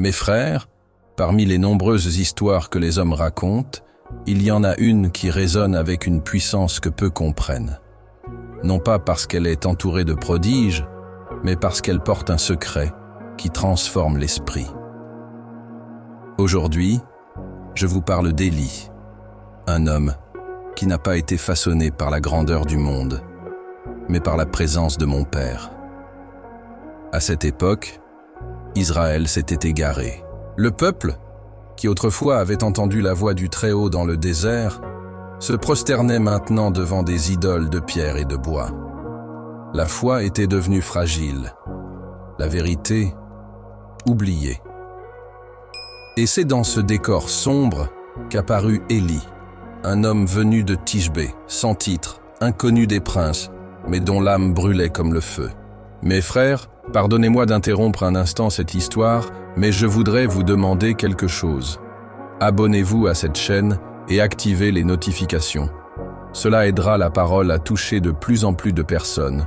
Mes frères, parmi les nombreuses histoires que les hommes racontent, il y en a une qui résonne avec une puissance que peu comprennent. Non pas parce qu'elle est entourée de prodiges, mais parce qu'elle porte un secret qui transforme l'esprit. Aujourd'hui, je vous parle d'Élie, un homme qui n'a pas été façonné par la grandeur du monde, mais par la présence de mon Père. À cette époque, Israël s'était égaré. Le peuple, qui autrefois avait entendu la voix du Très-Haut dans le désert, se prosternait maintenant devant des idoles de pierre et de bois. La foi était devenue fragile, la vérité oubliée. Et c'est dans ce décor sombre qu'apparut Élie, un homme venu de Tishbé, sans titre, inconnu des princes, mais dont l'âme brûlait comme le feu. Mes frères, pardonnez-moi d'interrompre un instant cette histoire, mais je voudrais vous demander quelque chose. Abonnez-vous à cette chaîne et activez les notifications. Cela aidera la parole à toucher de plus en plus de personnes,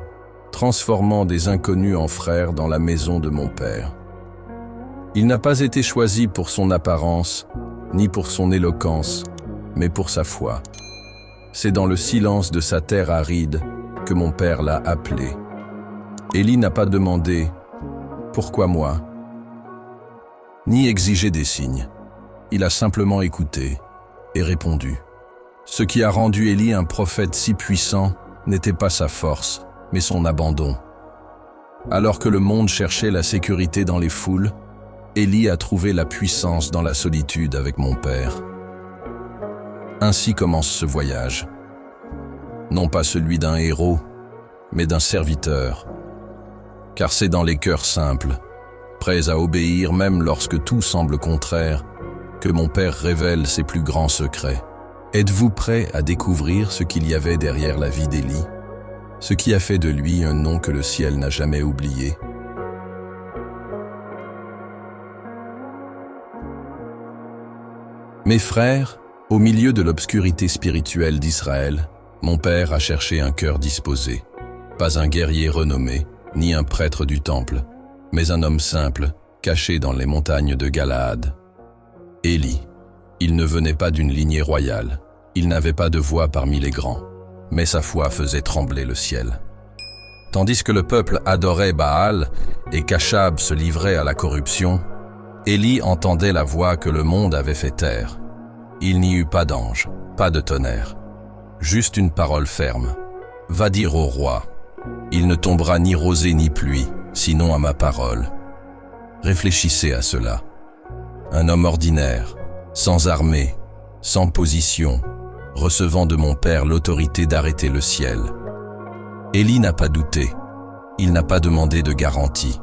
transformant des inconnus en frères dans la maison de mon Père. Il n'a pas été choisi pour son apparence, ni pour son éloquence, mais pour sa foi. C'est dans le silence de sa terre aride que mon Père l'a appelé. Élie n'a pas demandé « Pourquoi moi ?» ni exigé des signes. Il a simplement écouté et répondu. Ce qui a rendu Élie un prophète si puissant n'était pas sa force, mais son abandon. Alors que le monde cherchait la sécurité dans les foules, Élie a trouvé la puissance dans la solitude avec mon Père. Ainsi commence ce voyage. Non pas celui d'un héros, mais d'un serviteur. Car c'est dans les cœurs simples, prêts à obéir même lorsque tout semble contraire, que mon Père révèle ses plus grands secrets. Êtes-vous prêts à découvrir ce qu'il y avait derrière la vie d'Élie, ce qui a fait de lui un nom que le ciel n'a jamais oublié? Mes frères, au milieu de l'obscurité spirituelle d'Israël, mon Père a cherché un cœur disposé, pas un guerrier renommé, ni un prêtre du temple, mais un homme simple, caché dans les montagnes de Galaad. Élie, il ne venait pas d'une lignée royale, il n'avait pas de voix parmi les grands, mais sa foi faisait trembler le ciel. Tandis que le peuple adorait Baal et qu'Achab se livrait à la corruption, Élie entendait la voix que le monde avait fait taire. Il n'y eut pas d'ange, pas de tonnerre, juste une parole ferme. Va dire au roi, il ne tombera ni rosée ni pluie, sinon à ma parole. Réfléchissez à cela. Un homme ordinaire, sans armée, sans position, recevant de mon Père l'autorité d'arrêter le ciel. Élie n'a pas douté, il n'a pas demandé de garantie.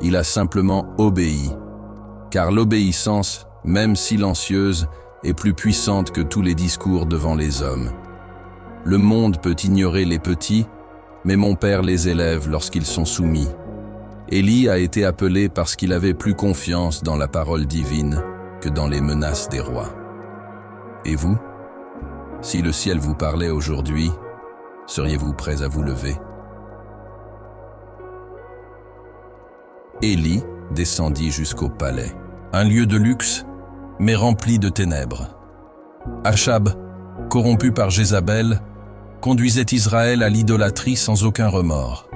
Il a simplement obéi, car l'obéissance, même silencieuse, est plus puissante que tous les discours devant les hommes. Le monde peut ignorer les petits, mais mon Père les élève lorsqu'ils sont soumis. Élie a été appelé parce qu'il avait plus confiance dans la parole divine que dans les menaces des rois. Et vous, si le ciel vous parlait aujourd'hui, seriez-vous prêts à vous lever? Élie descendit jusqu'au palais, un lieu de luxe, mais rempli de ténèbres. Achab, corrompu par Jézabel, conduisait Israël à l'idolâtrie sans aucun remords.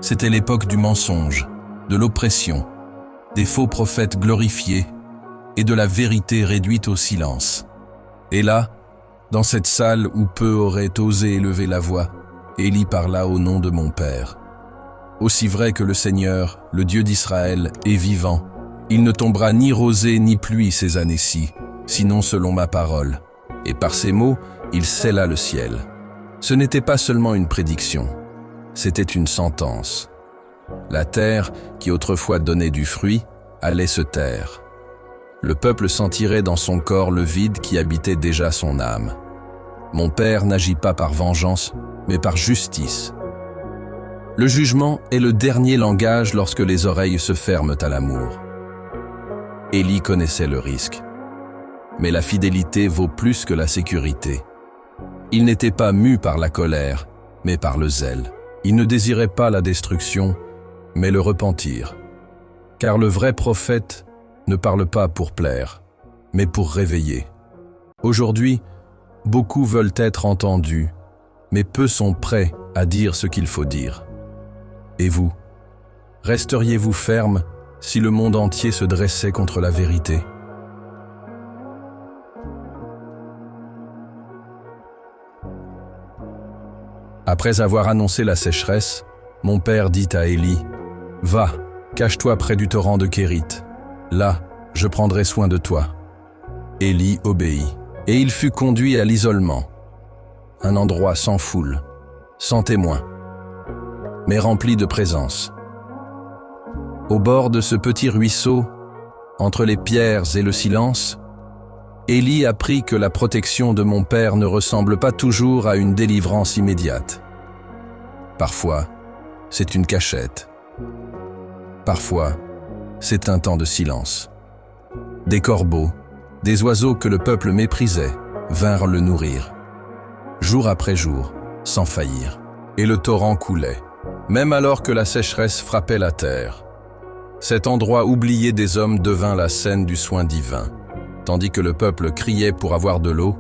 C'était l'époque du mensonge, de l'oppression, des faux prophètes glorifiés et de la vérité réduite au silence. Et là, dans cette salle où peu auraient osé élever la voix, Élie parla au nom de mon Père. Aussi vrai que le Seigneur, le Dieu d'Israël, est vivant, il ne tombera ni rosée ni pluie ces années-ci, sinon selon ma parole. Et par ces mots, il scella le ciel. Ce n'était pas seulement une prédiction, c'était une sentence. La terre, qui autrefois donnait du fruit, allait se taire. Le peuple sentirait dans son corps le vide qui habitait déjà son âme. Mon Père n'agit pas par vengeance, mais par justice. Le jugement est le dernier langage lorsque les oreilles se ferment à l'amour. Élie connaissait le risque. Mais la fidélité vaut plus que la sécurité. Il n'était pas mu par la colère, mais par le zèle. Il ne désirait pas la destruction, mais le repentir. Car le vrai prophète ne parle pas pour plaire, mais pour réveiller. Aujourd'hui, beaucoup veulent être entendus, mais peu sont prêts à dire ce qu'il faut dire. Et vous, resteriez-vous ferme si le monde entier se dressait contre la vérité? Après avoir annoncé la sécheresse, mon père dit à Élie, « Va, cache-toi près du torrent de Kérit. Là, je prendrai soin de toi. » Élie obéit, et il fut conduit à l'isolement, un endroit sans foule, sans témoins, mais rempli de présence. Au bord de ce petit ruisseau, entre les pierres et le silence, Élie apprit que la protection de mon père ne ressemble pas toujours à une délivrance immédiate. Parfois, c'est une cachette. Parfois, c'est un temps de silence. Des corbeaux, des oiseaux que le peuple méprisait, vinrent le nourrir. Jour après jour, sans faillir. Et le torrent coulait, même alors que la sécheresse frappait la terre. Cet endroit oublié des hommes devint la scène du soin divin. Tandis que le peuple criait pour avoir de l'eau,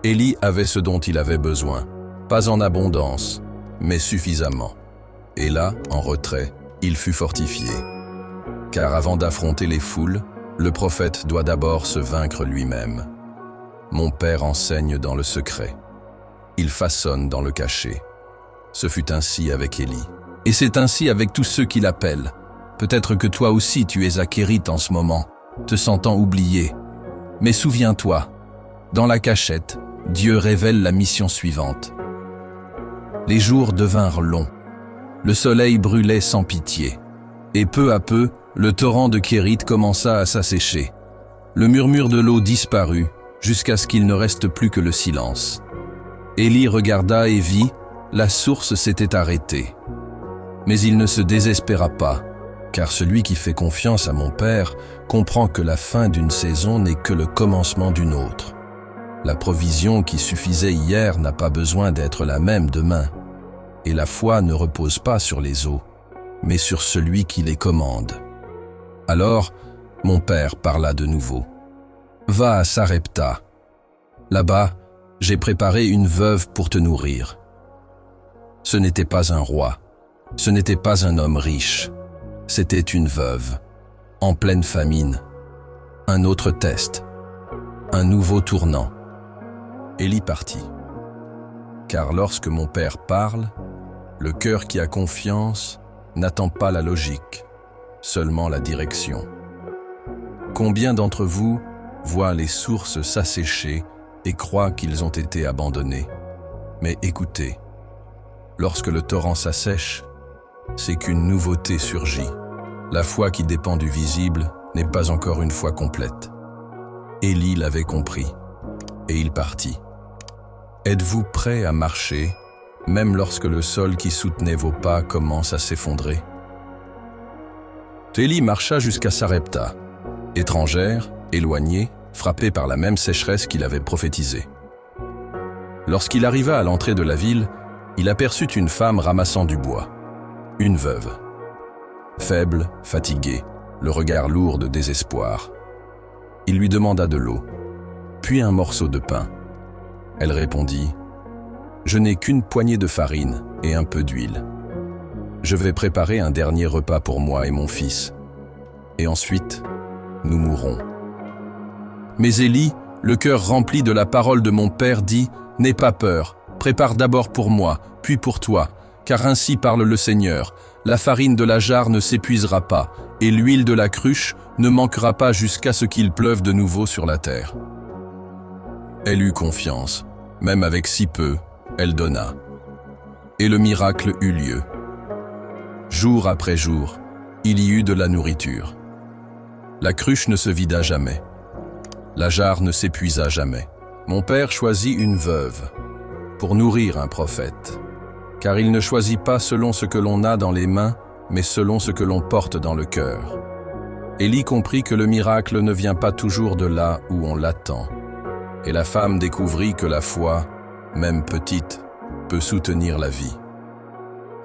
Élie avait ce dont il avait besoin. Pas en abondance, mais suffisamment. Et là, en retrait, il fut fortifié. Car avant d'affronter les foules, le prophète doit d'abord se vaincre lui-même. Mon père enseigne dans le secret. Il façonne dans le cachet. Ce fut ainsi avec Élie. Et c'est ainsi avec tous ceux qui l'appellent. Peut-être que toi aussi tu es à Kérit en ce moment, te sentant oublié. Mais souviens-toi, dans la cachette, Dieu révèle la mission suivante. Les jours devinrent longs. Le soleil brûlait sans pitié. Et peu à peu, le torrent de Kérit commença à s'assécher. Le murmure de l'eau disparut, jusqu'à ce qu'il ne reste plus que le silence. Élie regarda et vit, la source s'était arrêtée. Mais il ne se désespéra pas, car celui qui fait confiance à mon père comprend que la fin d'une saison n'est que le commencement d'une autre. La provision qui suffisait hier n'a pas besoin d'être la même demain. Et la foi ne repose pas sur les eaux, mais sur celui qui les commande. Alors, mon père parla de nouveau. « Va à Sarepta. Là-bas, j'ai préparé une veuve pour te nourrir. » Ce n'était pas un roi, ce n'était pas un homme riche. C'était une veuve, en pleine famine. Un autre test, un nouveau tournant. Élie partit. Car lorsque mon père parle, le cœur qui a confiance n'attend pas la logique, seulement la direction. Combien d'entre vous voient les sources s'assécher et croient qu'ils ont été abandonnés? Mais écoutez, lorsque le torrent s'assèche, c'est qu'une nouveauté surgit. La foi qui dépend du visible n'est pas encore une foi complète. Élie l'avait compris, et il partit. Êtes-vous prêt à marcher, même lorsque le sol qui soutenait vos pas commence à s'effondrer? Élie marcha jusqu'à Sarepta, étrangère, éloignée, frappée par la même sécheresse qu'il avait prophétisée. Lorsqu'il arriva à l'entrée de la ville, il aperçut une femme ramassant du bois. Une veuve. Faible, fatiguée, le regard lourd de désespoir. Il lui demanda de l'eau, puis un morceau de pain. Elle répondit, « Je n'ai qu'une poignée de farine et un peu d'huile. Je vais préparer un dernier repas pour moi et mon fils. Et ensuite, nous mourrons. » Mais Élie, le cœur rempli de la parole de mon père, dit, « N'aie pas peur, prépare d'abord pour moi, puis pour toi. Car ainsi parle le Seigneur, la farine de la jarre ne s'épuisera pas, et l'huile de la cruche ne manquera pas jusqu'à ce qu'il pleuve de nouveau sur la terre. » Elle eut confiance, même avec si peu, elle donna. Et le miracle eut lieu. Jour après jour, il y eut de la nourriture. La cruche ne se vida jamais. La jarre ne s'épuisa jamais. Mon père choisit une veuve pour nourrir un prophète. Car il ne choisit pas selon ce que l'on a dans les mains, mais selon ce que l'on porte dans le cœur. Élie comprit que le miracle ne vient pas toujours de là où on l'attend. Et la femme découvrit que la foi, même petite, peut soutenir la vie.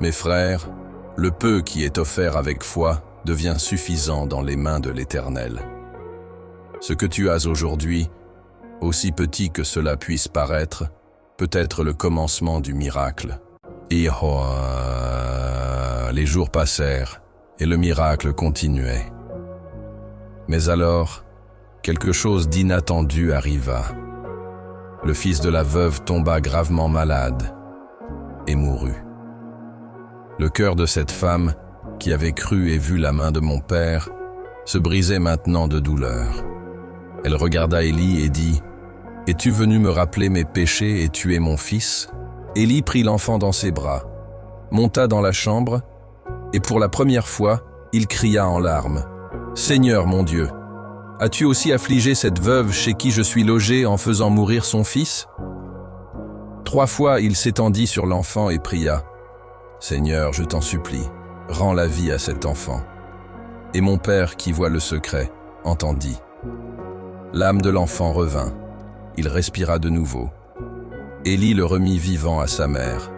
Mes frères, le peu qui est offert avec foi devient suffisant dans les mains de l'Éternel. Ce que tu as aujourd'hui, aussi petit que cela puisse paraître, peut être le commencement du miracle. Et les jours passèrent, et le miracle continuait. Mais alors, quelque chose d'inattendu arriva. Le fils de la veuve tomba gravement malade et mourut. Le cœur de cette femme, qui avait cru et vu la main de mon père, se brisait maintenant de douleur. Elle regarda Élie et dit « Es-tu venu me rappeler mes péchés et tuer mon fils ?» Élie prit l'enfant dans ses bras, monta dans la chambre, et pour la première fois, il cria en larmes « Seigneur mon Dieu, as-tu aussi affligé cette veuve chez qui je suis logé en faisant mourir son fils ?» 3 fois il s'étendit sur l'enfant et pria « Seigneur, je t'en supplie, rends la vie à cet enfant. » Et mon père, qui voit le secret, entendit. L'âme de l'enfant revint. Il respira de nouveau. Élie le remit vivant à sa mère.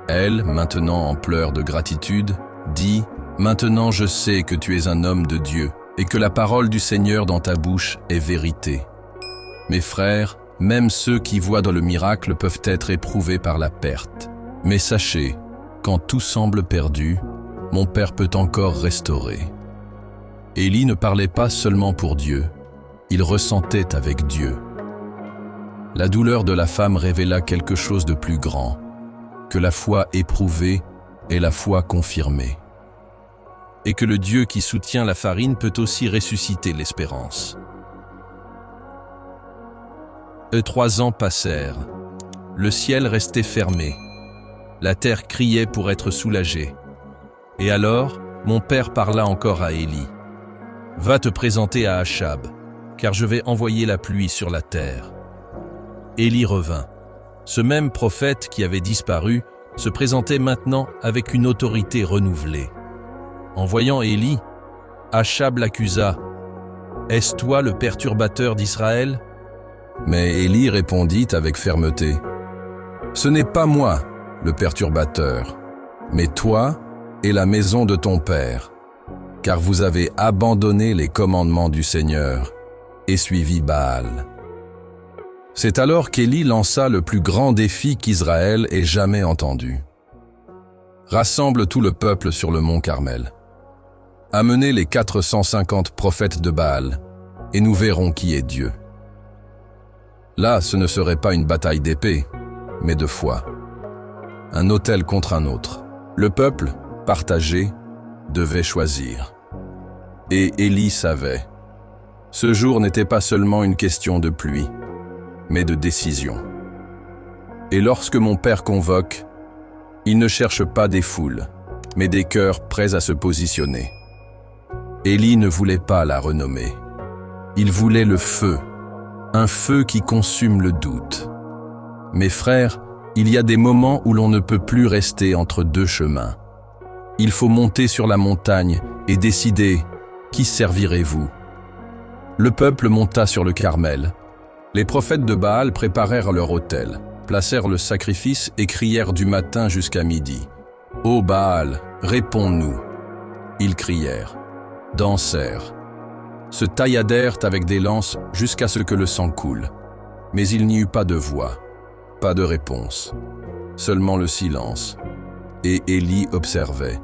Elle, maintenant en pleurs de gratitude, dit « Maintenant je sais que tu es un homme de Dieu et que la parole du Seigneur dans ta bouche est vérité. Mes frères, même ceux qui voient dans le miracle peuvent être éprouvés par la perte. Mais sachez, quand tout semble perdu, mon Père peut encore restaurer. » Élie ne parlait pas seulement pour Dieu, il ressentait avec Dieu. La douleur de la femme révéla quelque chose de plus grand, que la foi éprouvée est la foi confirmée. Et que le Dieu qui soutient la farine peut aussi ressusciter l'espérance. 3 ans passèrent. Le ciel restait fermé. La terre criait pour être soulagée. Et alors, mon père parla encore à Élie. « Va te présenter à Achab, car je vais envoyer la pluie sur la terre. » Élie revint. Ce même prophète qui avait disparu se présentait maintenant avec une autorité renouvelée. En voyant Élie, Achab l'accusa. « Est-ce toi le perturbateur d'Israël ?» Mais Élie répondit avec fermeté. « Ce n'est pas moi, le perturbateur, mais toi et la maison de ton père, car vous avez abandonné les commandements du Seigneur et suivi Baal. » C'est alors qu'Élie lança le plus grand défi qu'Israël ait jamais entendu. Rassemble tout le peuple sur le mont Carmel. Amenez les 450 prophètes de Baal, et nous verrons qui est Dieu. Là, ce ne serait pas une bataille d'épée, mais de foi. Un autel contre un autre. Le peuple, partagé, devait choisir. Et Élie savait. Ce jour n'était pas seulement une question de pluie, mais de décision. Et lorsque mon père convoque, il ne cherche pas des foules, mais des cœurs prêts à se positionner. Élie ne voulait pas la renommée. Il voulait le feu, un feu qui consume le doute. Mes frères, il y a des moments où l'on ne peut plus rester entre 2 chemins. Il faut monter sur la montagne et décider qui servirez-vous. Le peuple monta sur le Carmel. Les prophètes de Baal préparèrent leur autel, placèrent le sacrifice et crièrent du matin jusqu'à midi. « Ô Baal, réponds-nous » Ils crièrent, dansèrent, se tailladèrent avec des lances jusqu'à ce que le sang coule. Mais il n'y eut pas de voix, pas de réponse, seulement le silence. Et Élie observait.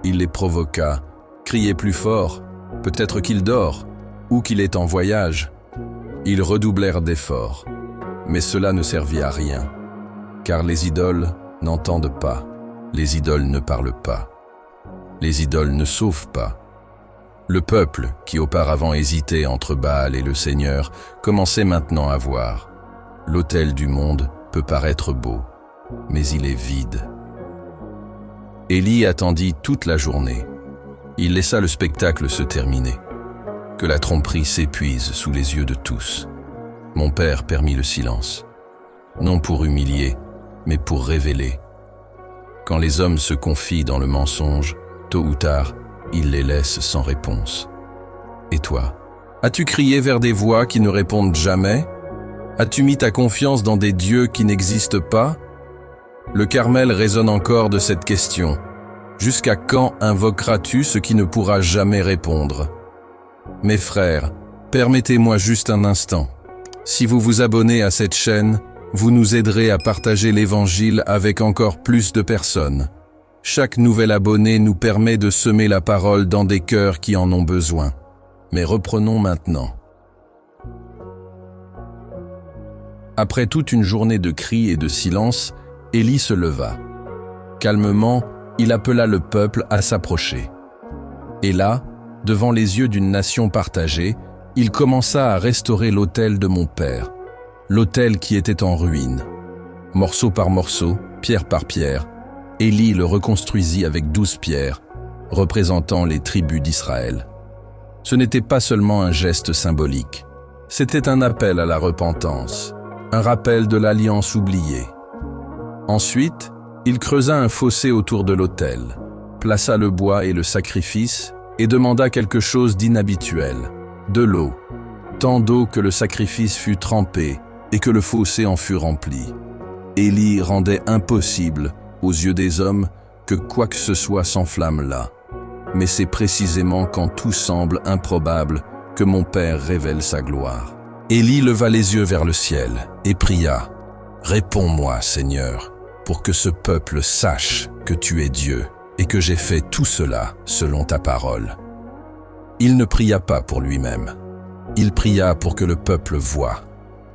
Il les provoqua, criait plus fort, peut-être qu'il dort, ou qu'il est en voyage. Ils redoublèrent d'efforts, mais cela ne servit à rien, car les idoles n'entendent pas, les idoles ne parlent pas, les idoles ne sauvent pas. Le peuple, qui auparavant hésitait entre Baal et le Seigneur, commençait maintenant à voir. L'autel du monde peut paraître beau, mais il est vide. Élie attendit toute la journée. Il laissa le spectacle se terminer. Que la tromperie s'épuise sous les yeux de tous. Mon père permit le silence, non pour humilier, mais pour révéler. Quand les hommes se confient dans le mensonge, tôt ou tard, ils les laissent sans réponse. Et toi, as-tu crié vers des voix qui ne répondent jamais? As-tu mis ta confiance dans des dieux qui n'existent pas? Le Carmel résonne encore de cette question. Jusqu'à quand invoqueras-tu ce qui ne pourra jamais répondre? Mes frères, permettez-moi juste un instant. Si vous vous abonnez à cette chaîne, vous nous aiderez à partager l'Évangile avec encore plus de personnes. Chaque nouvel abonné nous permet de semer la parole dans des cœurs qui en ont besoin. Mais reprenons maintenant. Après toute une journée de cris et de silence, Élie se leva. Calmement, il appela le peuple à s'approcher. Et là, devant les yeux d'une nation partagée, il commença à restaurer l'autel de mon père, l'autel qui était en ruine. Morceau par morceau, pierre par pierre, Élie le reconstruisit avec 12 pierres, représentant les tribus d'Israël. Ce n'était pas seulement un geste symbolique, c'était un appel à la repentance, un rappel de l'alliance oubliée. Ensuite, il creusa un fossé autour de l'autel, plaça le bois et le sacrifice et demanda quelque chose d'inhabituel, de l'eau, tant d'eau que le sacrifice fut trempé et que le fossé en fut rempli. Élie rendait impossible, aux yeux des hommes, que quoi que ce soit s'enflamme là. Mais c'est précisément quand tout semble improbable que mon Père révèle sa gloire. Élie leva les yeux vers le ciel et pria « Réponds-moi, Seigneur, pour que ce peuple sache que tu es Dieu et que j'ai fait tout cela selon ta parole. » Il ne pria pas pour lui-même. Il pria pour que le peuple voie,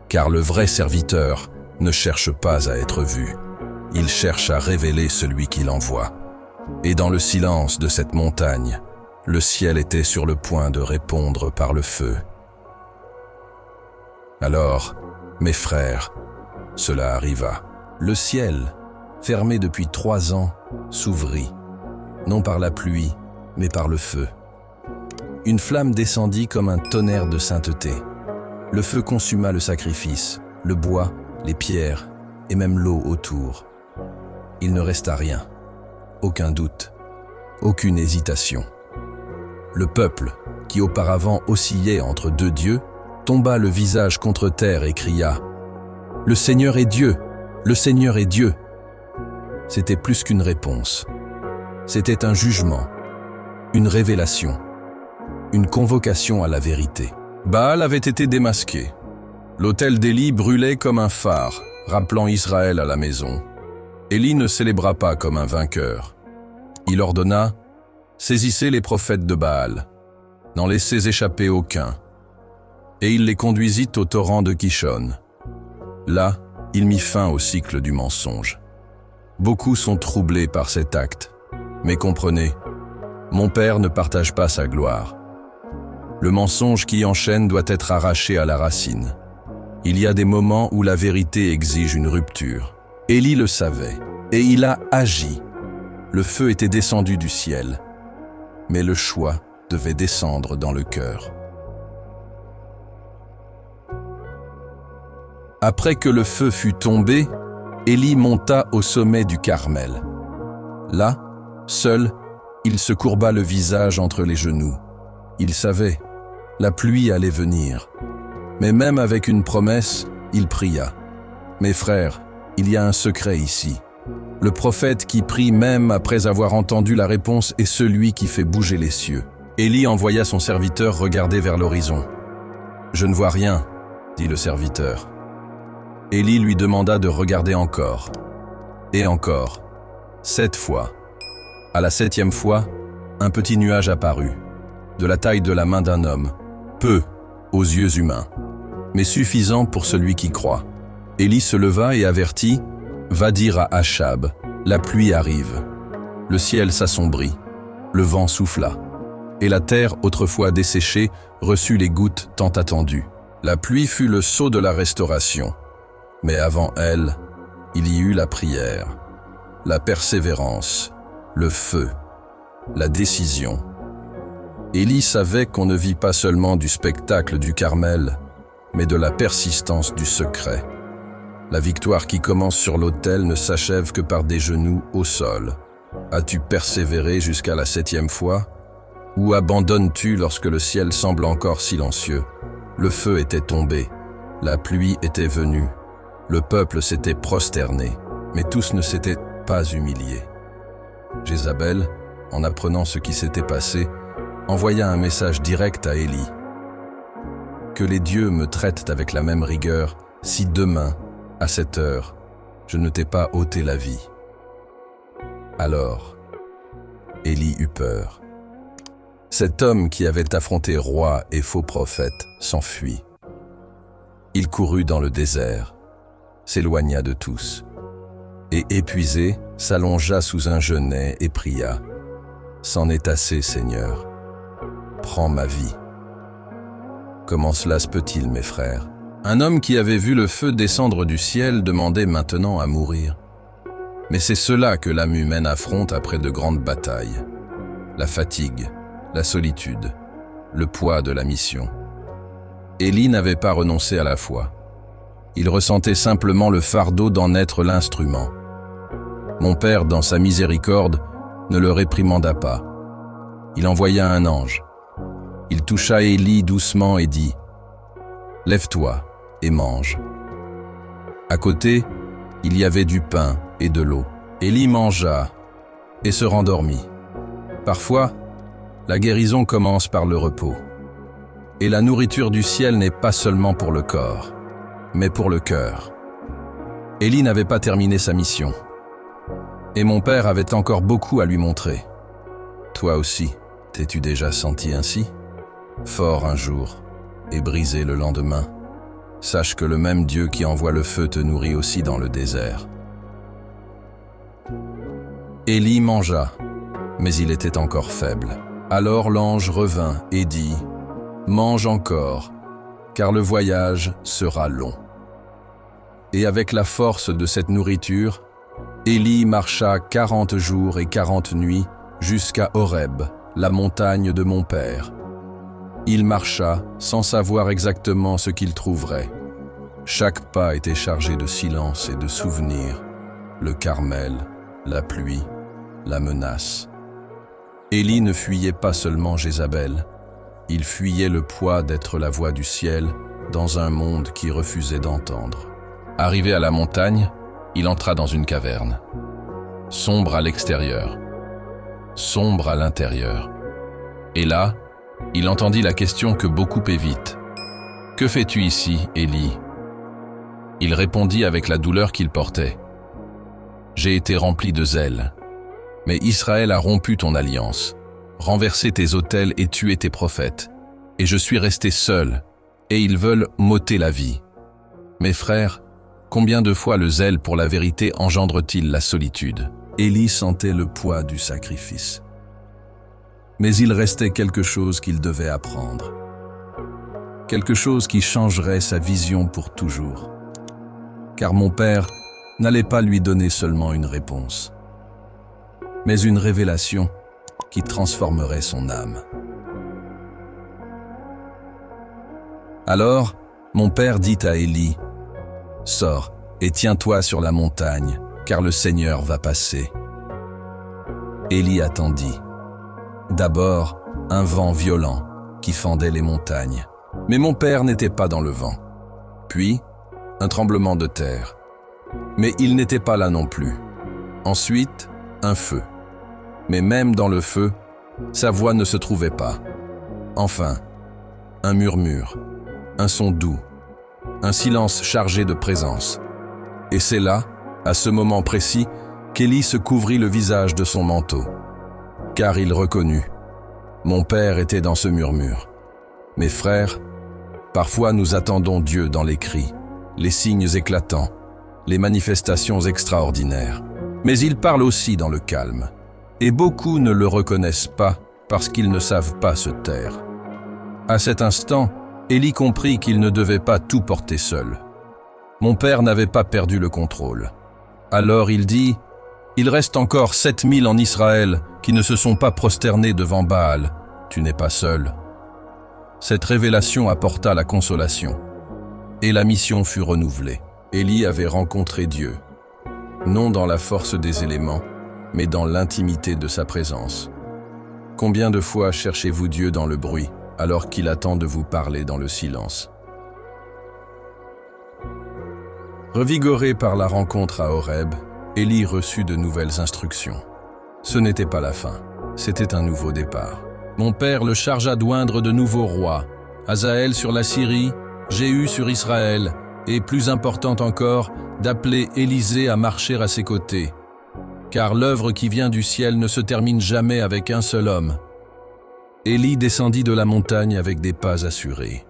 car le vrai serviteur ne cherche pas à être vu. Il cherche à révéler celui qu'il envoie. Et dans le silence de cette montagne, le ciel était sur le point de répondre par le feu. Alors, mes frères, cela arriva. Le ciel, fermé depuis 3 ans, s'ouvrit, non par la pluie, mais par le feu. Une flamme descendit comme un tonnerre de sainteté. Le feu consuma le sacrifice, le bois, les pierres et même l'eau autour. Il ne resta rien, aucun doute, aucune hésitation. Le peuple, qui auparavant oscillait entre deux dieux, tomba le visage contre terre et cria « Le Seigneur est Dieu! Le Seigneur est Dieu !» C'était plus qu'une réponse. C'était un jugement, une révélation, une convocation à la vérité. Baal avait été démasqué. L'autel d'Élie brûlait comme un phare, rappelant Israël à la maison. Élie ne célébra pas comme un vainqueur. Il ordonna « Saisissez les prophètes de Baal, n'en laissez échapper aucun. » Et il les conduisit au torrent de Kishon. Là, il mit fin au cycle du mensonge. Beaucoup sont troublés par cet acte, mais comprenez, mon Père ne partage pas sa gloire. Le mensonge qui enchaîne doit être arraché à la racine. Il y a des moments où la vérité exige une rupture. Élie le savait, et il a agi. Le feu était descendu du ciel, mais le choix devait descendre dans le cœur. Après que le feu fut tombé, Élie monta au sommet du Carmel. Là, seul, il se courba le visage entre les genoux. Il savait, la pluie allait venir. Mais même avec une promesse, il pria. « Mes frères, il y a un secret ici. Le prophète qui prie même après avoir entendu la réponse est celui qui fait bouger les cieux. » Élie envoya son serviteur regarder vers l'horizon. « Je ne vois rien, » dit le serviteur. Élie lui demanda de regarder encore. Et encore. 7 fois. À la 7e fois, un petit nuage apparut, de la taille de la main d'un homme, peu aux yeux humains, mais suffisant pour celui qui croit. Élie se leva et avertit « Va dire à Achab, la pluie arrive. » Le ciel s'assombrit, le vent souffla, et la terre, autrefois desséchée, reçut les gouttes tant attendues. La pluie fut le sceau de la restauration, mais avant elle, il y eut la prière, la persévérance, le feu, la décision. Élie savait qu'on ne vit pas seulement du spectacle du Carmel, mais de la persistance du secret. La victoire qui commence sur l'autel ne s'achève que par des genoux au sol. As-tu persévéré jusqu'à la 7e fois? Ou abandonnes-tu lorsque le ciel semble encore silencieux? Le feu était tombé, la pluie était venue, le peuple s'était prosterné, mais tous ne s'étaient pas humiliés. Jézabel, en apprenant ce qui s'était passé, envoya un message direct à Élie. « Que les dieux me traitent avec la même rigueur si demain, à cette heure, je ne t'ai pas ôté la vie. » Alors, Élie eut peur. Cet homme qui avait affronté roi et faux prophète s'enfuit. Il courut dans le désert, s'éloigna de tous, et épuisé, s'allongea sous un genêt et pria. « C'en est assez, Seigneur. Prends ma vie. » Comment cela se peut-il, mes frères? Un homme qui avait vu le feu descendre du ciel demandait maintenant à mourir. Mais c'est cela que l'âme humaine affronte après de grandes batailles. La fatigue, la solitude, le poids de la mission. Élie n'avait pas renoncé à la foi. Il ressentait simplement le fardeau d'en être l'instrument. Mon Père, dans sa miséricorde, ne le réprimanda pas. Il envoya un ange. Il toucha Élie doucement et dit « Lève-toi et mange. » À côté, il y avait du pain et de l'eau. Élie mangea et se rendormit. Parfois, la guérison commence par le repos. Et la nourriture du ciel n'est pas seulement pour le corps, mais pour le cœur. Élie n'avait pas terminé sa mission. Et mon Père avait encore beaucoup à lui montrer. Toi aussi, t'es-tu déjà senti ainsi? Fort un jour et brisé le lendemain. Sache que le même Dieu qui envoie le feu te nourrit aussi dans le désert. Élie mangea, mais il était encore faible. Alors l'ange revint et dit « Mange encore, car le voyage sera long. » Et avec la force de cette nourriture, Élie marcha 40 jours et 40 nuits jusqu'à Horeb, la montagne de mon Père. Il marcha sans savoir exactement ce qu'il trouverait. Chaque pas était chargé de silence et de souvenirs, le Carmel, la pluie, la menace. Élie ne fuyait pas seulement Jézabel, il fuyait le poids d'être la voix du ciel dans un monde qui refusait d'entendre. Arrivé à la montagne, il entra dans une caverne. Sombre à l'extérieur, sombre à l'intérieur. Et là, il entendit la question que beaucoup évitent. « Que fais-tu ici, Élie » Il répondit avec la douleur qu'il portait. « J'ai été rempli de zèle. Mais Israël a rompu ton alliance, renversé tes autels et tué tes prophètes. Et je suis resté seul, et ils veulent m'ôter la vie. Mes frères, combien de fois le zèle pour la vérité engendre-t-il la solitude ?» Élie sentait le poids du sacrifice. Mais il restait quelque chose qu'il devait apprendre. Quelque chose qui changerait sa vision pour toujours. Car mon Père n'allait pas lui donner seulement une réponse, mais une révélation qui transformerait son âme. Alors, mon Père dit à Élie, « Sors et tiens-toi sur la montagne, car le Seigneur va passer. » Élie attendit. D'abord, un vent violent qui fendait les montagnes. Mais mon Père n'était pas dans le vent. Puis, un tremblement de terre. Mais il n'était pas là non plus. Ensuite, un feu. Mais même dans le feu, sa voix ne se trouvait pas. Enfin, un murmure, un son doux, un silence chargé de présence. Et c'est là, à ce moment précis, qu'Élie se couvrit le visage de son manteau. Car il reconnut, mon Père était dans ce murmure. Mes frères, parfois nous attendons Dieu dans les cris, les signes éclatants, les manifestations extraordinaires. Mais il parle aussi dans le calme. Et beaucoup ne le reconnaissent pas parce qu'ils ne savent pas se taire. À cet instant, Élie comprit qu'il ne devait pas tout porter seul. Mon Père n'avait pas perdu le contrôle. Alors il dit, « Il reste encore 7000 en Israël qui ne se sont pas prosternés devant Baal. Tu n'es pas seul. » Cette révélation apporta la consolation. Et la mission fut renouvelée. Élie avait rencontré Dieu, non dans la force des éléments, mais dans l'intimité de sa présence. Combien de fois cherchez-vous Dieu dans le bruit, alors qu'il attend de vous parler dans le silence? Revigoré par la rencontre à Horeb, Élie reçut de nouvelles instructions. Ce n'était pas la fin, c'était un nouveau départ. Mon père le chargea d'oindre de nouveaux rois, Hazaël sur la Syrie, Jéhu sur Israël, et plus important encore, d'appeler Élisée à marcher à ses côtés. Car l'œuvre qui vient du ciel ne se termine jamais avec un seul homme. Élie descendit de la montagne avec des pas assurés.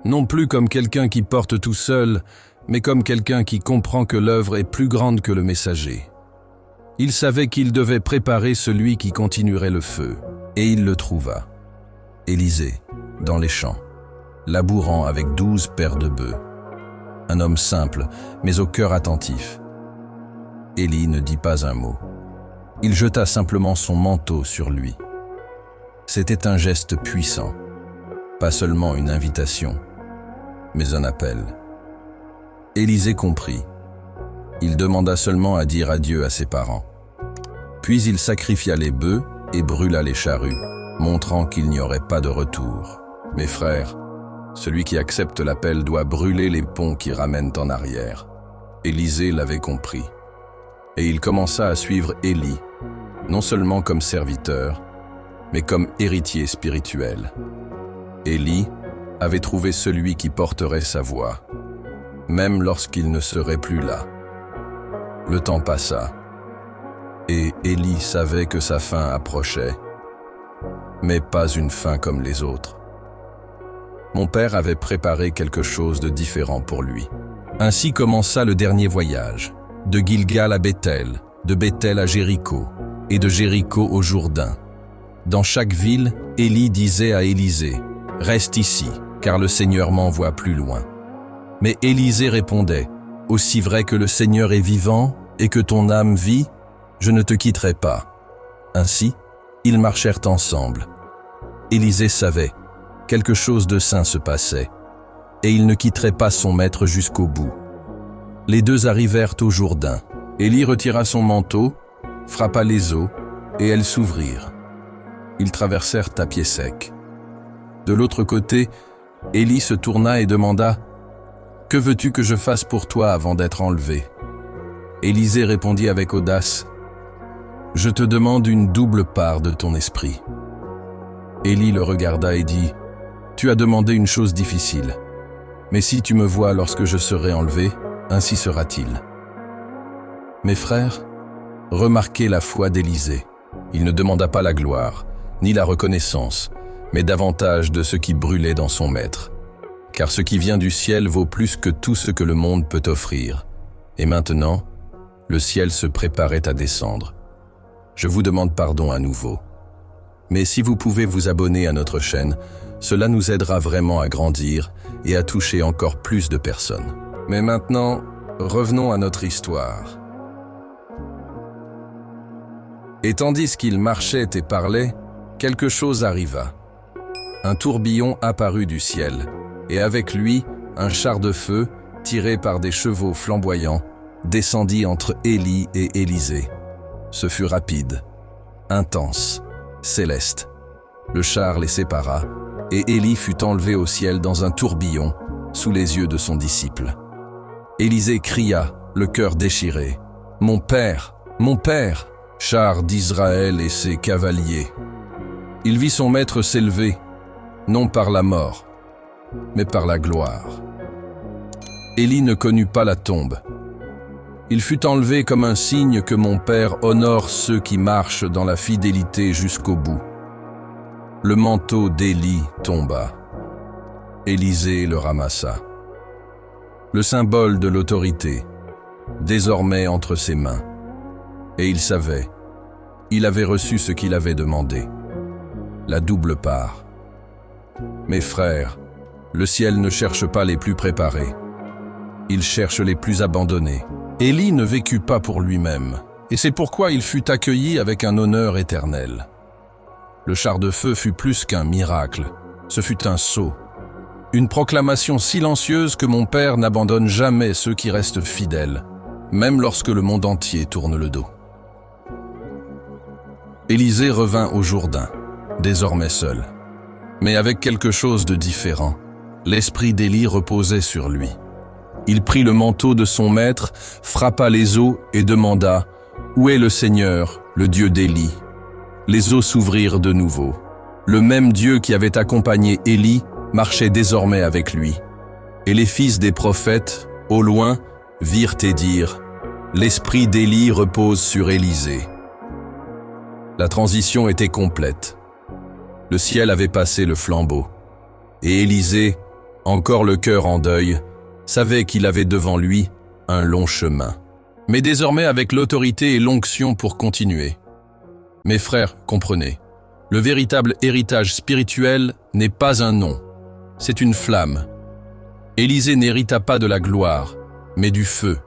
Non plus comme quelqu'un qui porte tout seul, mais comme quelqu'un qui comprend que l'œuvre est plus grande que le messager. Il savait qu'il devait préparer celui qui continuerait le feu, et il le trouva. Élisée, dans les champs, labourant avec 12 paires de bœufs. Un homme simple, mais au cœur attentif. Élie ne dit pas un mot. Il jeta simplement son manteau sur lui. C'était un geste puissant, pas seulement une invitation, mais un appel. Élisée comprit. Il demanda seulement à dire adieu à ses parents. Puis il sacrifia les bœufs et brûla les charrues, montrant qu'il n'y aurait pas de retour. Mes frères, celui qui accepte l'appel doit brûler les ponts qui ramènent en arrière. Élisée l'avait compris. Et il commença à suivre Élie, non seulement comme serviteur, mais comme héritier spirituel. Élie avait trouvé celui qui porterait sa voix, même lorsqu'il ne serait plus là. Le temps passa, et Élie savait que sa fin approchait, mais pas une fin comme les autres. Mon père avait préparé quelque chose de différent pour lui. Ainsi commença le dernier voyage, de Gilgal à Béthel, de Béthel à Jéricho, et de Jéricho au Jourdain. Dans chaque ville, Élie disait à Élisée, « Reste ici, car le Seigneur m'envoie plus loin. » Mais Élisée répondait, « Aussi vrai que le Seigneur est vivant et que ton âme vit, je ne te quitterai pas. » Ainsi, ils marchèrent ensemble. Élisée savait, quelque chose de saint se passait, et il ne quitterait pas son maître jusqu'au bout. Les deux arrivèrent au Jourdain. Élie retira son manteau, frappa les eaux, et elles s'ouvrirent. Ils traversèrent à pied sec. De l'autre côté, Élie se tourna et demanda, « Que veux-tu que je fasse pour toi avant d'être enlevé ?» Élisée répondit avec audace, « Je te demande une double part de ton esprit. » Élie le regarda et dit, « Tu as demandé une chose difficile, mais si tu me vois lorsque je serai enlevé, ainsi sera-t-il. » Mes frères, remarquez la foi d'Élisée. Il ne demanda pas la gloire, ni la reconnaissance, mais davantage de ce qui brûlait dans son maître. Car ce qui vient du ciel vaut plus que tout ce que le monde peut offrir. Et maintenant, le ciel se préparait à descendre. Je vous demande pardon à nouveau. Mais si vous pouvez vous abonner à notre chaîne, cela nous aidera vraiment à grandir et à toucher encore plus de personnes. Mais maintenant, revenons à notre histoire. Et tandis qu'il marchait et parlait, quelque chose arriva. Un tourbillon apparut du ciel, et avec lui, un char de feu, tiré par des chevaux flamboyants, descendit entre Élie et Élisée. Ce fut rapide, intense, céleste. Le char les sépara, et Élie fut enlevé au ciel dans un tourbillon, sous les yeux de son disciple. Élisée cria, le cœur déchiré, « Mon père, mon père !» Char d'Israël et ses cavaliers. Il vit son maître s'élever, non par la mort, mais par la gloire. Élie ne connut pas la tombe. Il fut enlevé comme un signe que mon père honore ceux qui marchent dans la fidélité jusqu'au bout. Le manteau d'Élie tomba. Élisée le ramassa. Le symbole de l'autorité, désormais entre ses mains. Et il savait, il avait reçu ce qu'il avait demandé, la double part. Mes frères, le ciel ne cherche pas les plus préparés, il cherche les plus abandonnés. Élie ne vécut pas pour lui-même, et c'est pourquoi il fut accueilli avec un honneur éternel. Le char de feu fut plus qu'un miracle, ce fut un sceau, une proclamation silencieuse que mon Père n'abandonne jamais ceux qui restent fidèles, même lorsque le monde entier tourne le dos. Élisée revint au Jourdain, désormais seul, mais avec quelque chose de différent. L'esprit d'Élie reposait sur lui. Il prit le manteau de son maître, frappa les eaux et demanda Où est le Seigneur, le Dieu d'Élie? Les eaux s'ouvrirent de nouveau. Le même Dieu qui avait accompagné Élie marchait désormais avec lui. Et les fils des prophètes, au loin, virent et dirent « L'esprit d'Élie repose sur Élisée ». La transition était complète. Le ciel avait passé le flambeau. Et Élisée, encore le cœur en deuil, savait qu'il avait devant lui un long chemin. Mais désormais avec l'autorité et l'onction pour continuer. Mes frères, comprenez, le véritable héritage spirituel n'est pas un nom, c'est une flamme. Élisée n'hérita pas de la gloire, mais du feu.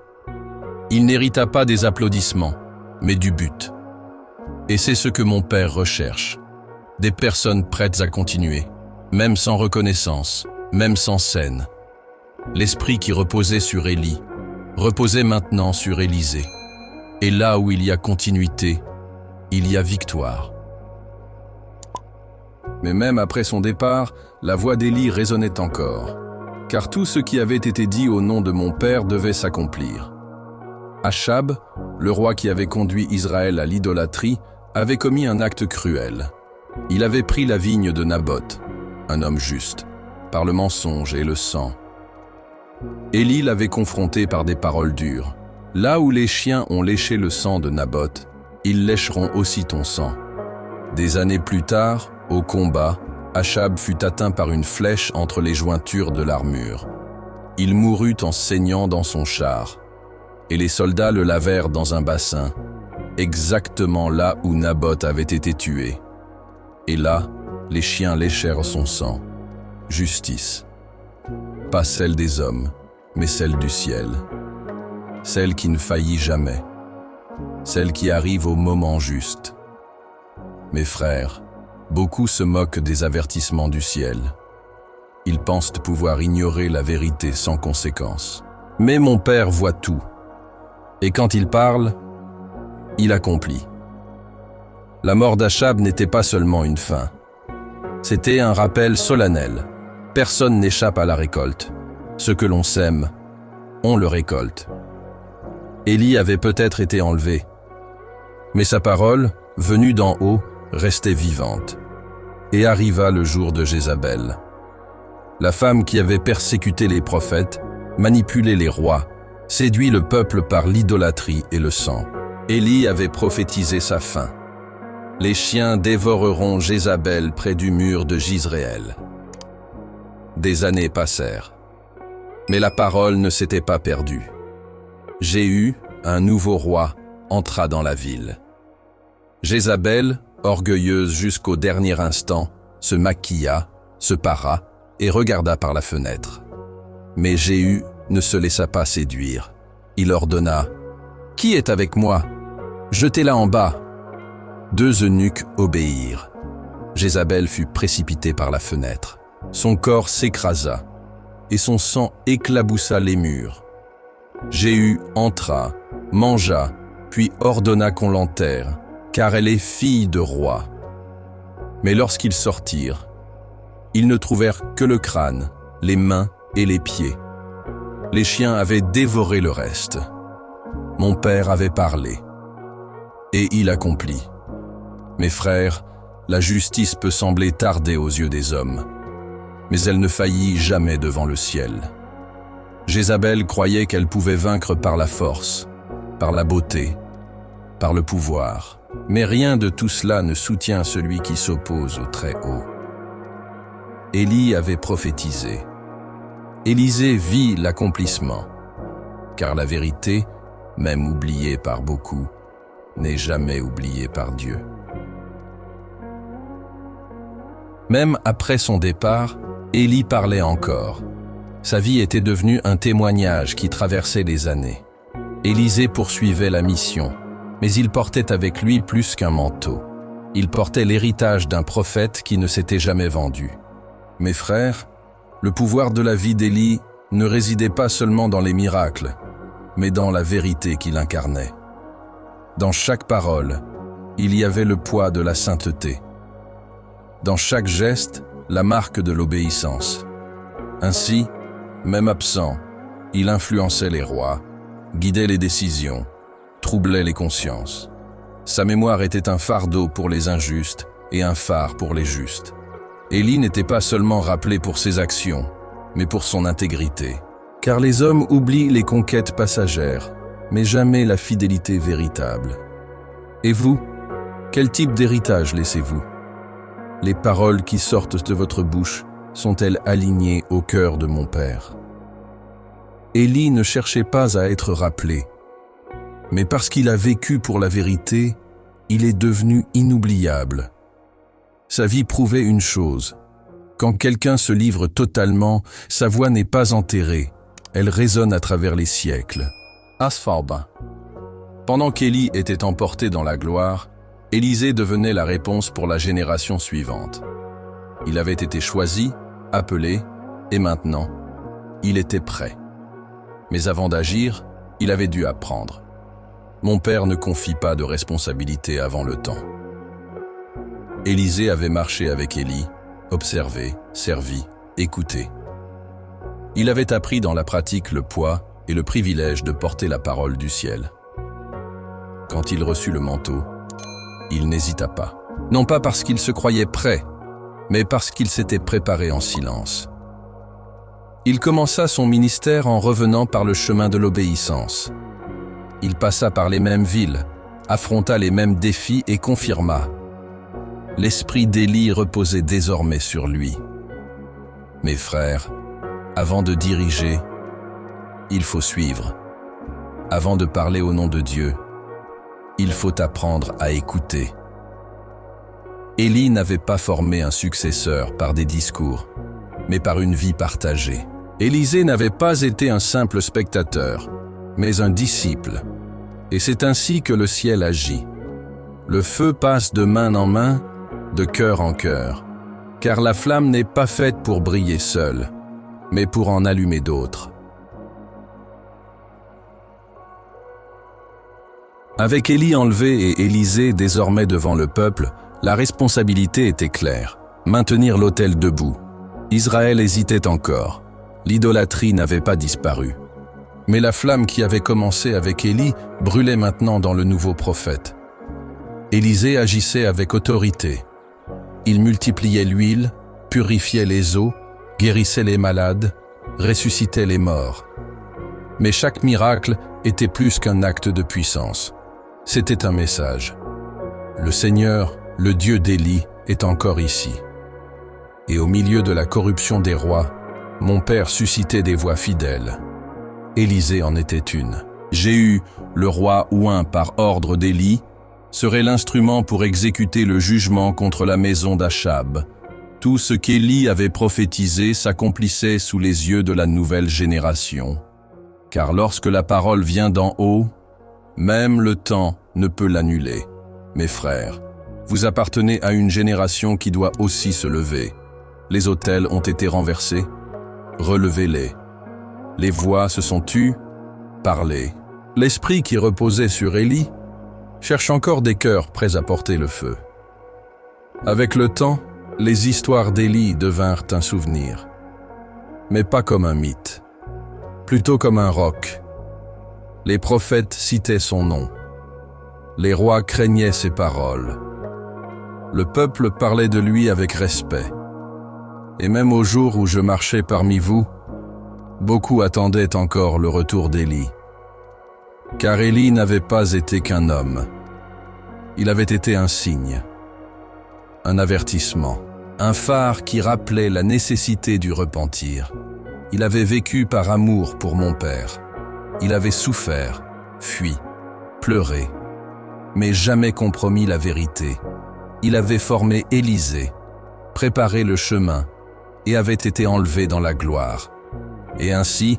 Il n'hérita pas des applaudissements, mais du but. Et c'est ce que mon Père recherche. Des personnes prêtes à continuer, même sans reconnaissance, même sans scène. L'esprit qui reposait sur Élie, reposait maintenant sur Élisée. Et là où il y a continuité, il y a victoire. Mais même après son départ, la voix d'Élie résonnait encore, car tout ce qui avait été dit au nom de mon Père devait s'accomplir. Achab, le roi qui avait conduit Israël à l'idolâtrie, avait commis un acte cruel. Il avait pris la vigne de Naboth, un homme juste, par le mensonge et le sang. Élie l'avait confronté par des paroles dures. Là où les chiens ont léché le sang de Naboth, ils lécheront aussi ton sang. Des années plus tard, au combat, Achab fut atteint par une flèche entre les jointures de l'armure. Il mourut en saignant dans son char, et les soldats le lavèrent dans un bassin, exactement là où Naboth avait été tué. Et là, les chiens léchèrent son sang. Justice. Pas celle des hommes, mais celle du ciel. Celle qui ne faillit jamais. Celle qui arrive au moment juste. Mes frères, beaucoup se moquent des avertissements du ciel. Ils pensent pouvoir ignorer la vérité sans conséquence. Mais mon Père voit tout. Et quand il parle, il accomplit. La mort d'Achab n'était pas seulement une fin. C'était un rappel solennel. Personne n'échappe à la récolte. Ce que l'on sème, on le récolte. Élie avait peut-être été enlevé, mais sa parole, venue d'en haut, restait vivante. Et arriva le jour de Jézabel. La femme qui avait persécuté les prophètes, manipulé les rois, séduit le peuple par l'idolâtrie et le sang. Élie avait prophétisé sa fin. Les chiens dévoreront Jézabel près du mur de Jizréel. Des années passèrent. Mais la parole ne s'était pas perdue. Jéhu, un nouveau roi, entra dans la ville. Jézabel, orgueilleuse jusqu'au dernier instant, se maquilla, se para et regarda par la fenêtre. Mais Jéhu ne se laissa pas séduire. Il ordonna « Qui est avec moi? Jetez-la en bas !» 2 eunuques obéirent. Jézabel fut précipitée par la fenêtre. Son corps s'écrasa, et son sang éclaboussa les murs. Jéhu entra, mangea, puis ordonna qu'on l'enterre, car elle est fille de roi. Mais lorsqu'ils sortirent, ils ne trouvèrent que le crâne, les mains et les pieds. Les chiens avaient dévoré le reste. Mon Père avait parlé, et il accomplit. Mes frères, la justice peut sembler tarder aux yeux des hommes, mais elle ne faillit jamais devant le ciel. Jézabel croyait qu'elle pouvait vaincre par la force, par la beauté, par le pouvoir. Mais rien de tout cela ne soutient celui qui s'oppose au Très-Haut. Élie avait prophétisé. Élisée vit l'accomplissement, car la vérité, même oubliée par beaucoup, n'est jamais oubliée par Dieu. Même après son départ, Élie parlait encore. Sa vie était devenue un témoignage qui traversait les années. Élisée poursuivait la mission, mais il portait avec lui plus qu'un manteau. Il portait l'héritage d'un prophète qui ne s'était jamais vendu. Mes frères, le pouvoir de la vie d'Élie ne résidait pas seulement dans les miracles, mais dans la vérité qu'il incarnait. Dans chaque parole, il y avait le poids de la sainteté. Dans chaque geste, la marque de l'obéissance. Ainsi, même absent, il influençait les rois, guidait les décisions, troublait les consciences. Sa mémoire était un fardeau pour les injustes et un phare pour les justes. Élie n'était pas seulement rappelé pour ses actions, mais pour son intégrité. Car les hommes oublient les conquêtes passagères, mais jamais la fidélité véritable. Et vous, quel type d'héritage laissez-vous? Les paroles qui sortent de votre bouche sont-elles alignées au cœur de mon Père? Élie ne cherchait pas à être rappelé, mais parce qu'il a vécu pour la vérité, il est devenu inoubliable. Sa vie prouvait une chose: quand quelqu'un se livre totalement, sa voix n'est pas enterrée, elle résonne à travers les siècles. Asfarba. Pendant qu'Élie était emporté dans la gloire, Élisée devenait la réponse pour la génération suivante. Il avait été choisi, appelé, et maintenant, il était prêt. Mais avant d'agir, il avait dû apprendre. Mon Père ne confie pas de responsabilité avant le temps. Élisée avait marché avec Élie, observé, servi, écouté. Il avait appris dans la pratique le poids et le privilège de porter la parole du ciel. Quand il reçut le manteau, il n'hésita pas. Non pas parce qu'il se croyait prêt, mais parce qu'il s'était préparé en silence. Il commença son ministère en revenant par le chemin de l'obéissance. Il passa par les mêmes villes, affronta les mêmes défis et confirma. L'esprit d'Élie reposait désormais sur lui. Mes frères, avant de diriger, il faut suivre. Avant de parler au nom de Dieu, il faut apprendre à écouter. Élie n'avait pas formé un successeur par des discours, mais par une vie partagée. Élisée n'avait pas été un simple spectateur, mais un disciple. Et c'est ainsi que le ciel agit. Le feu passe de main en main, de cœur en cœur, car la flamme n'est pas faite pour briller seule, mais pour en allumer d'autres. Avec Élie enlevé et Élisée désormais devant le peuple, la responsabilité était claire: maintenir l'autel debout. Israël hésitait encore. L'idolâtrie n'avait pas disparu. Mais la flamme qui avait commencé avec Élie brûlait maintenant dans le nouveau prophète. Élisée agissait avec autorité. Il multipliait l'huile, purifiait les eaux, guérissait les malades, ressuscitait les morts. Mais chaque miracle était plus qu'un acte de puissance. C'était un message. Le Seigneur, le Dieu d'Élie, est encore ici. Et au milieu de la corruption des rois, mon Père suscitait des voix fidèles. Élisée en était une. Jéhu, le roi oint par ordre d'Élie, serait l'instrument pour exécuter le jugement contre la maison d'Achab. Tout ce qu'Élie avait prophétisé s'accomplissait sous les yeux de la nouvelle génération. Car lorsque la parole vient d'en haut, même le temps ne peut l'annuler. Mes frères, vous appartenez à une génération qui doit aussi se lever. Les autels ont été renversés, relevez-les. Les voix se sont tues, parlez. L'esprit qui reposait sur Élie cherche encore des cœurs prêts à porter le feu. Avec le temps, les histoires d'Élie devinrent un souvenir, mais pas comme un mythe, plutôt comme un roc. Les prophètes citaient son nom. Les rois craignaient ses paroles. Le peuple parlait de lui avec respect. Et même au jour où je marchais parmi vous, beaucoup attendaient encore le retour d'Élie. Car Élie n'avait pas été qu'un homme. Il avait été un signe, un avertissement, un phare qui rappelait la nécessité du repentir. Il avait vécu par amour pour mon Père. Il avait souffert, fui, pleuré, mais jamais compromis la vérité. Il avait formé Élisée, préparé le chemin et avait été enlevé dans la gloire. Et ainsi,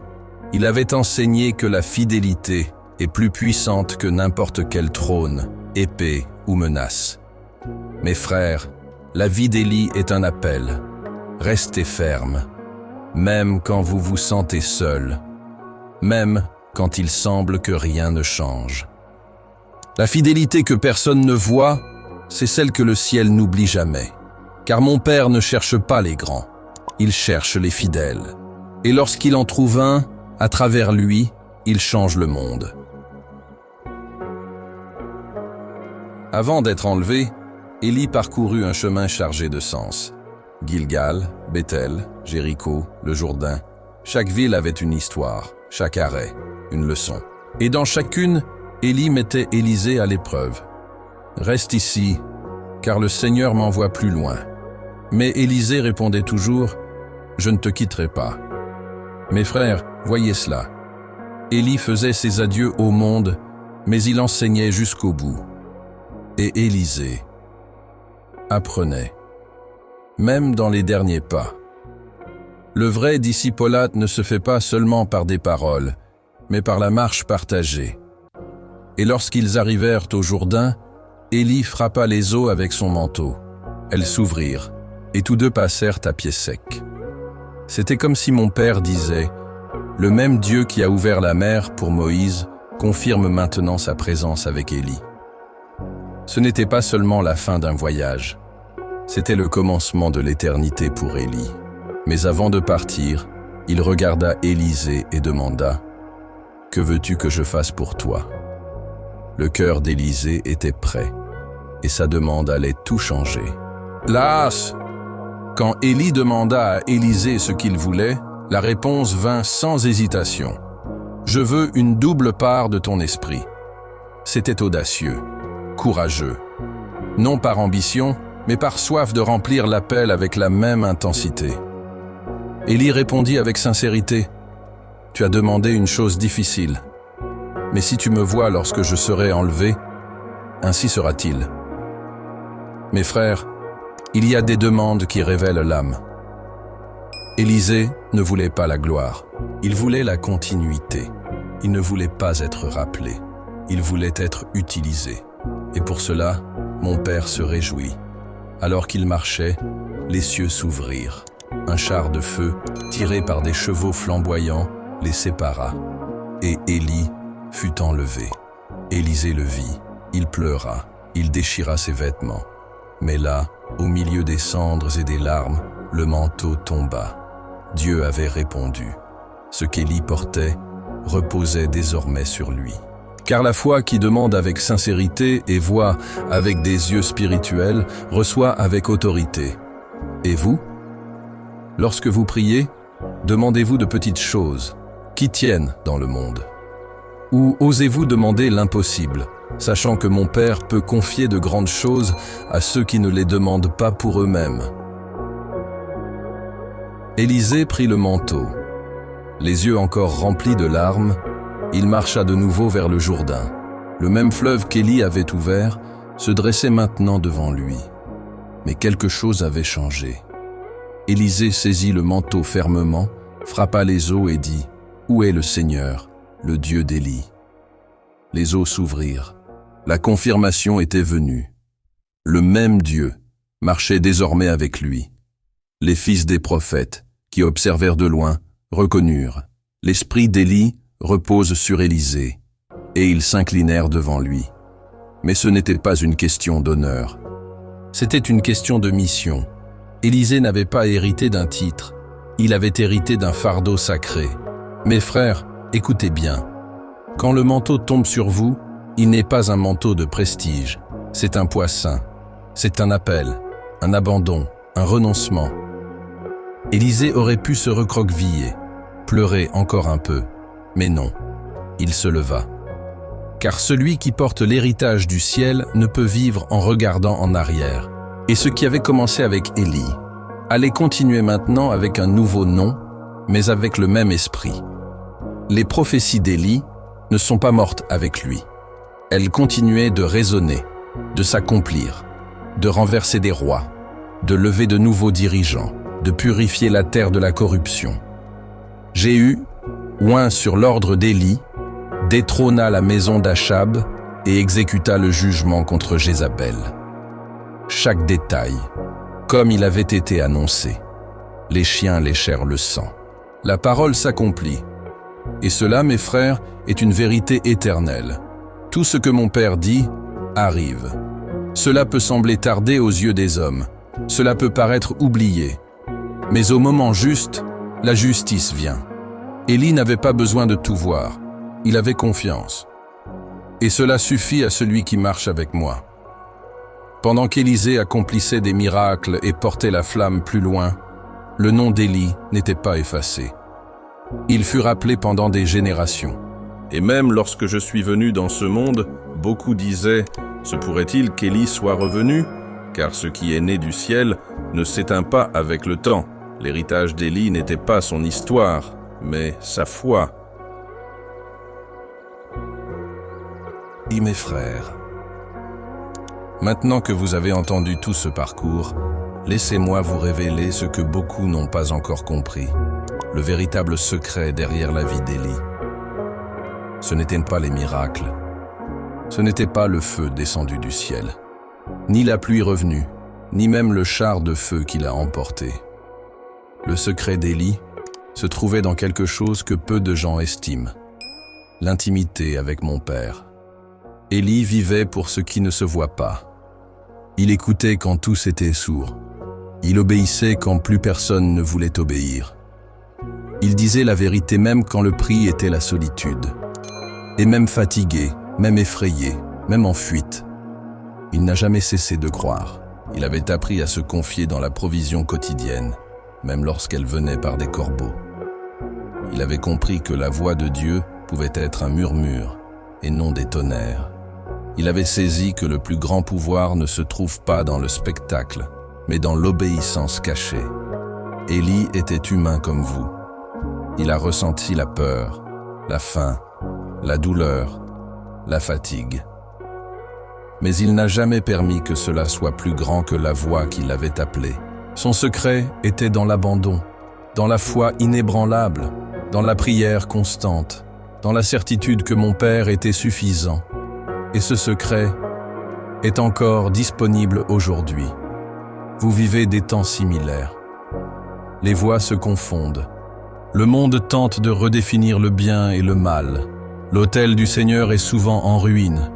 il avait enseigné que la fidélité est plus puissante que n'importe quel trône, épée ou menace. Mes frères, la vie d'Élie est un appel. Restez fermes, même quand vous vous sentez seul, même quand il semble que rien ne change. La fidélité que personne ne voit, c'est celle que le ciel n'oublie jamais. Car mon Père ne cherche pas les grands, il cherche les fidèles. Et lorsqu'il en trouve un, à travers lui, il change le monde. Avant d'être enlevé, Élie parcourut un chemin chargé de sens. Gilgal, Béthel, Jéricho, le Jourdain, chaque ville avait une histoire, chaque arrêt, une leçon. Et dans chacune, Élie mettait Élisée à l'épreuve. « Reste ici, car le Seigneur m'envoie plus loin. » Mais Élisée répondait toujours « Je ne te quitterai pas. » Mes frères, voyez cela. Élie faisait ses adieux au monde, mais il enseignait jusqu'au bout. Et Élisée apprenait, même dans les derniers pas. Le vrai discipolat ne se fait pas seulement par des paroles, mais par la marche partagée. Et lorsqu'ils arrivèrent au Jourdain, Élie frappa les eaux avec son manteau. Elles s'ouvrirent, et tous deux passèrent à pied sec. C'était comme si mon père disait « Le même Dieu qui a ouvert la mer pour Moïse confirme maintenant sa présence avec Élie. » Ce n'était pas seulement la fin d'un voyage, c'était le commencement de l'éternité pour Élie. Mais avant de partir, il regarda Élisée et demanda « Que veux-tu que je fasse pour toi ?» Le cœur d'Élisée était prêt, et sa demande allait tout changer. Las! Quand Élie demanda à Élisée ce qu'il voulait, la réponse vint sans hésitation. « Je veux une double part de ton esprit. » C'était audacieux, courageux. Non par ambition, mais par soif de remplir l'appel avec la même intensité. Élie répondit avec sincérité, « Tu as demandé une chose difficile. Mais si tu me vois lorsque je serai enlevé, ainsi sera-t-il. » Mes frères, il y a des demandes qui révèlent l'âme. Élisée ne voulait pas la gloire, il voulait la continuité. Il ne voulait pas être rappelé, il voulait être utilisé. Et pour cela, mon père se réjouit. Alors qu'il marchait, les cieux s'ouvrirent. Un char de feu, tiré par des chevaux flamboyants, les sépara. Et Élie fut enlevé. Élisée le vit, il pleura, il déchira ses vêtements. Mais là, au milieu des cendres et des larmes, le manteau tomba. Dieu avait répondu. Ce qu'Élie portait reposait désormais sur lui. Car la foi qui demande avec sincérité et voit avec des yeux spirituels reçoit avec autorité. Et vous? Lorsque vous priez, demandez-vous de petites choses qui tiennent dans le monde. Ou osez-vous demander l'impossible, sachant que mon Père peut confier de grandes choses à ceux qui ne les demandent pas pour eux-mêmes. Élisée prit le manteau. Les yeux encore remplis de larmes, il marcha de nouveau vers le Jourdain. Le même fleuve qu'Élie avait ouvert se dressait maintenant devant lui. Mais quelque chose avait changé. Élisée saisit le manteau fermement, frappa les eaux et dit « Où est le Seigneur, le Dieu d'Élie ?» Les eaux s'ouvrirent. La confirmation était venue. Le même Dieu marchait désormais avec lui. Les fils des prophètes, qui observèrent de loin, reconnurent. L'esprit d'Élie repose sur Élisée, et ils s'inclinèrent devant lui. Mais ce n'était pas une question d'honneur. C'était une question de mission. Élisée n'avait pas hérité d'un titre, il avait hérité d'un fardeau sacré. Mes frères, écoutez bien. Quand le manteau tombe sur vous, il n'est pas un manteau de prestige, c'est un poids saint. C'est un appel, un abandon, un renoncement. Élisée aurait pu se recroqueviller, pleurer encore un peu, mais non, il se leva. Car celui qui porte l'héritage du ciel ne peut vivre en regardant en arrière. Et ce qui avait commencé avec Élie allait continuer maintenant avec un nouveau nom, mais avec le même esprit. Les prophéties d'Élie ne sont pas mortes avec lui. Elles continuaient de résonner, de s'accomplir, de renverser des rois, de lever de nouveaux dirigeants, de purifier la terre de la corruption. Jéhu, oint sur l'ordre d'Élie, détrôna la maison d'Achab et exécuta le jugement contre Jézabel. Chaque détail, comme il avait été annoncé. Les chiens léchèrent le sang. La parole s'accomplit. Et cela, mes frères, est une vérité éternelle. Tout ce que mon Père dit arrive. Cela peut sembler tarder aux yeux des hommes. Cela peut paraître oublié. Mais au moment juste, la justice vient. Élie n'avait pas besoin de tout voir. Il avait confiance. Et cela suffit à celui qui marche avec moi. Pendant qu'Élisée accomplissait des miracles et portait la flamme plus loin, le nom d'Élie n'était pas effacé. Il fut rappelé pendant des générations. Et même lorsque je suis venu dans ce monde, beaucoup disaient « Se pourrait-il qu'Élie soit revenu ? Car ce qui est né du ciel ne s'éteint pas avec le temps. L'héritage d'Élie n'était pas son histoire, mais sa foi. » Et mes frères, maintenant que vous avez entendu tout ce parcours, laissez-moi vous révéler ce que beaucoup n'ont pas encore compris, le véritable secret derrière la vie d'Élie. Ce n'étaient pas les miracles, ce n'était pas le feu descendu du ciel, ni la pluie revenue, ni même le char de feu qui l'a emporté. Le secret d'Élie se trouvait dans quelque chose que peu de gens estiment, l'intimité avec mon Père. Élie vivait pour ce qui ne se voit pas. Il écoutait quand tous étaient sourds. Il obéissait quand plus personne ne voulait obéir. Il disait la vérité même quand le prix était la solitude. Et même fatigué, même effrayé, même en fuite, il n'a jamais cessé de croire. Il avait appris à se confier dans la provision quotidienne, même lorsqu'elle venait par des corbeaux. Il avait compris que la voix de Dieu pouvait être un murmure et non des tonnerres. Il avait saisi que le plus grand pouvoir ne se trouve pas dans le spectacle, mais dans l'obéissance cachée. Élie était humain comme vous. Il a ressenti la peur, la faim, la douleur, la fatigue. Mais il n'a jamais permis que cela soit plus grand que la voix qui l'avait appelé. Son secret était dans l'abandon, dans la foi inébranlable, dans la prière constante, dans la certitude que mon Père était suffisant. Et ce secret est encore disponible aujourd'hui. Vous vivez des temps similaires. Les voix se confondent. Le monde tente de redéfinir le bien et le mal. L'autel du Seigneur est souvent en ruine.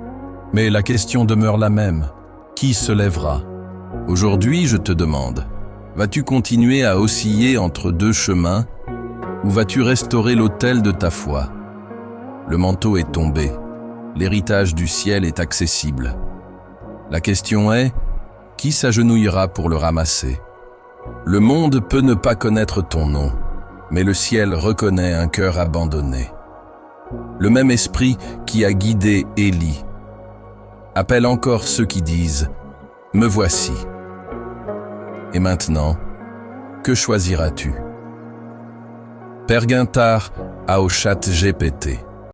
Mais la question demeure la même. Qui se lèvera ? Aujourd'hui, je te demande, vas-tu continuer à osciller entre deux chemins ou vas-tu restaurer l'autel de ta foi ? Le manteau est tombé. L'héritage du ciel est accessible. La question est, qui s'agenouillera pour le ramasser ? Le monde peut ne pas connaître ton nom, mais le ciel reconnaît un cœur abandonné. Le même esprit qui a guidé Élie appelle encore ceux qui disent « Me voici ». Et maintenant, que choisiras-tu ? Père Guintard à au ChatGPT.